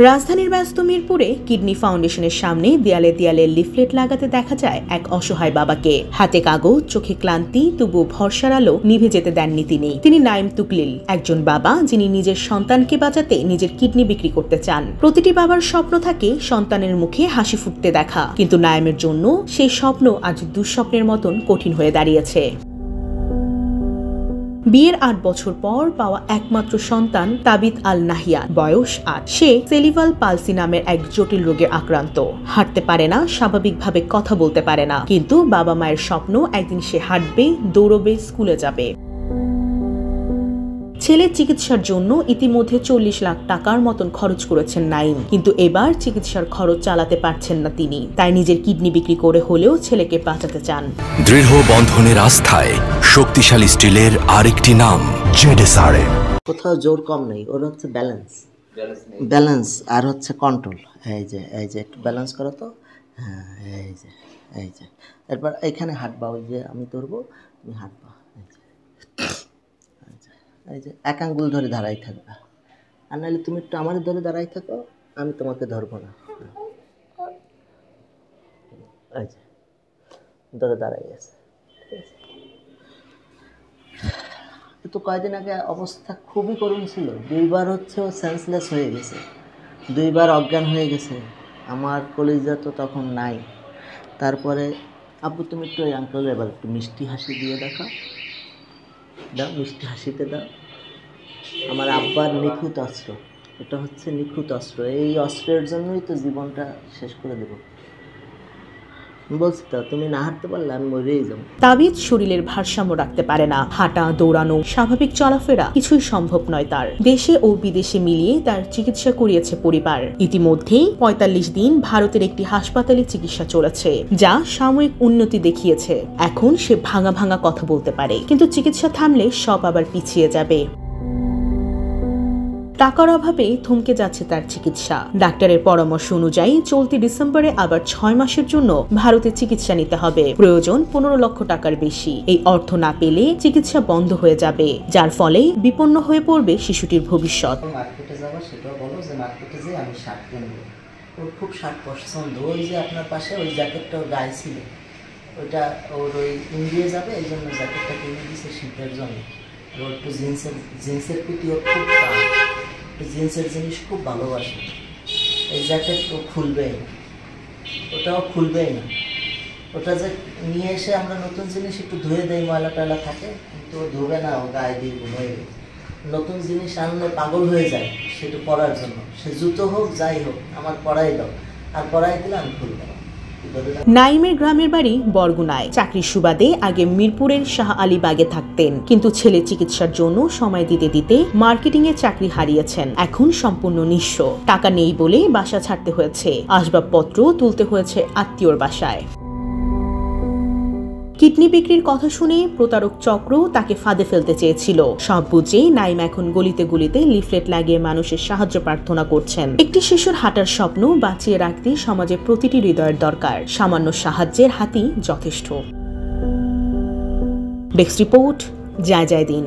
রাজধানীর ব্যস্ত মিরপুরে কিডনি ফাউন্ডেশনের সামনে দেয়ালে দেয়ালে লিফলেট লাগাতে দেখা যায় এক অসহায় বাবাকে। হাতে কাগজ, চোখে ক্লান্তি, তবু ভরসার আলো নিভে যেতে দেননি তিনি। তিনি নাইম তুকলিল, একজন বাবা যিনি নিজের সন্তানকে বাঁচাতে নিজের কিডনি বিক্রি করতে চান। প্রতিটি বাবার স্বপ্ন থাকে সন্তানের মুখে হাসি ফুটতে দেখা, কিন্তু নাইমের জন্য সেই স্বপ্ন আজ দুঃস্বপ্নের মতন কঠিন হয়ে দাঁড়িয়েছে। বিয়ের ৮ বছর পর পাওয়া একমাত্র সন্তান তাবিত আল নাহিয়ান, বয়স ৮। সে সেরিব্রাল পালসি নামের এক জটিল রোগে আক্রান্ত। হাঁটতে পারে না, স্বাভাবিকভাবে কথা বলতে পারে না, কিন্তু বাবা মায়ের স্বপ্ন একদিন সে হাঁটবে, দৌড়বে, স্কুলে যাবে। ছেলের চিকিৎসার জন্য ইতিমধ্যে ৪০ লাখ টাকার মতন খরচ করেছেন নাইম, কিন্তু এবার চিকিৎসার খরচ চালাতে পারছেন না তিনি। তাই নিজের কিডনি বিক্রি করে হলেও ছেলেকে বাঁচাতে চান। দৃঢ় বন্ধনের আস্থায় শক্তিশালী স্টিলের আরেকটি নাম জেডএসআরএম। কোথাও জোর কম নেই, ওর হচ্ছে ব্যালেন্স আর হচ্ছে কন্ট্রোল। এই যে একটু ব্যালেন্স করো তো, হ্যাঁ এই যে এরপর এখানে হাঁটবা, ওই যে আমি ধরবো তুমি হাঁটবা, এই যে এক আঙ্গুল ধরে দাঁড়াই থাকবা, আর নাহলে তুমি একটু আমার ধরে দাঁড়াই থাকো, আমি তোমাকে ধরবো না। এই যে ধরে দাঁড়াই আছে, ঠিক আছে। তো কয়েকদিন আগে অবস্থা খুবই করুণ ছিল, 2বার হচ্ছে ও সেন্সলেস হয়ে গেছে, 2বার অজ্ঞান হয়ে গেছে। আমার কলিজা তো তখন নাই। তারপরে আব্বু তুমি একটু ওই আঙ্কেল এবার একটু মিষ্টি হাসি দিয়ে দাও, মিষ্টি হাসিতে দাও। আমার আব্বার নিখুঁত অস্ত্র, এটা হচ্ছে নিখুঁত অস্ত্র, এই অস্ত্রের জন্যই তো জীবনটা শেষ করে দেবো। বলছি তো, তুমি না হাঁটতে পারলে আমি মরেই যাবো। তাবিত শরীরের ভারসাম্য রাখতে পারে না। হাঁটা, দৌড়ানো, স্বাভাবিক চলাফেরা কিছুই সম্ভব নয় তার। দেশে ও বিদেশে মিলিয়ে তার চিকিৎসা করিয়েছে পরিবার। ইতিমধ্যেই ৪৫ দিন ভারতের একটি হাসপাতালে চিকিৎসা চলেছে, যা সাময়িক উন্নতি দেখিয়েছে। এখন সে ভাঙা ভাঙা কথা বলতে পারে, কিন্তু চিকিৎসা থামলে সব আবার পিছিয়ে যাবে। টাকার অভাবে থমকে যাচ্ছে তার চিকিৎসা। ডাক্তারের পরামর্শ অনুযায়ী চলতি ডিসেম্বরে আবার ৬ মাসের জন্য ভারতে চিকিৎসা নিতে হবে। প্রয়োজন ১৫ লক্ষ টাকার বেশি। এই অর্থ না পেলে চিকিৎসা বন্ধ হয়ে যাবে, যার ফলে বিপন্ন হয়ে পড়বে শিশুটির ভবিষ্যৎ। মার্কেটে যাবো, সেটাও বলো যে মার্কেটে যেয়ে আমি শার্ট কিনবো। ওর খুব শার্ট পছন্দ। ওই যে আপনার পাশে ওই জ্যাকেটটা ওর গায়ে ছিল, ওইটা ওর ওই ইন্ডিয়া যাবে, এই জন্য জ্যাকেটটা কিনে দিয়েছে শীতের জন্য। ওর একটু জিন্সের প্রতি ওর খুব জিন্সের জিনিস খুব ভালোবাসে। এই জ্যাকেট ও খুলবেই না, ওটাও খুলবেই না। ওটা যে নিয়ে এসে আমরা নতুন জিনিস একটু ধুয়ে দেই, ময়লা টয়লা থাকে, কিন্তু ও ধুবে না, ও গায়ে দিয়ে হয়ে গেছে। নতুন জিনিস আনলে পাগল হয়ে যায় সেটা পরার জন্য। সে জুতো হোক যাই হোক, আমার পরাই দাও, আর পরাই দিলে আমি খুলবো না। নাইমের গ্রামের বাড়ি বরগুনায়। চাকরির সুবাদে আগে মিরপুরের শাহ আলীবাগে থাকতেন, কিন্তু ছেলে চিকিৎসার জন্য সময় দিতে দিতে মার্কেটিং এ চাকরি হারিয়েছেন। এখন সম্পূর্ণ নিঃস্ব। টাকা নেই বলে বাসা ছাড়তে হয়েছে, আসবাবপত্র তুলতে হয়েছে আত্মীয়র বাসায়। কিডনি বিক্রির কথা শুনে প্রতারক চক্র তাকে ফাঁদে ফেলতে চেয়েছিল। সব বুঝে নাইম এখন গলিতে গলিতে লিফলেট লাগিয়ে মানুষের সাহায্য প্রার্থনা করছেন। একটি শিশুর হাঁটার স্বপ্ন বাঁচিয়ে রাখতে সমাজে প্রতিটি হৃদয়ের দরকার। সামান্য সাহায্যের হাতই যথেষ্ট। ডেস্ক রিপোর্ট, জয় জয় দিন।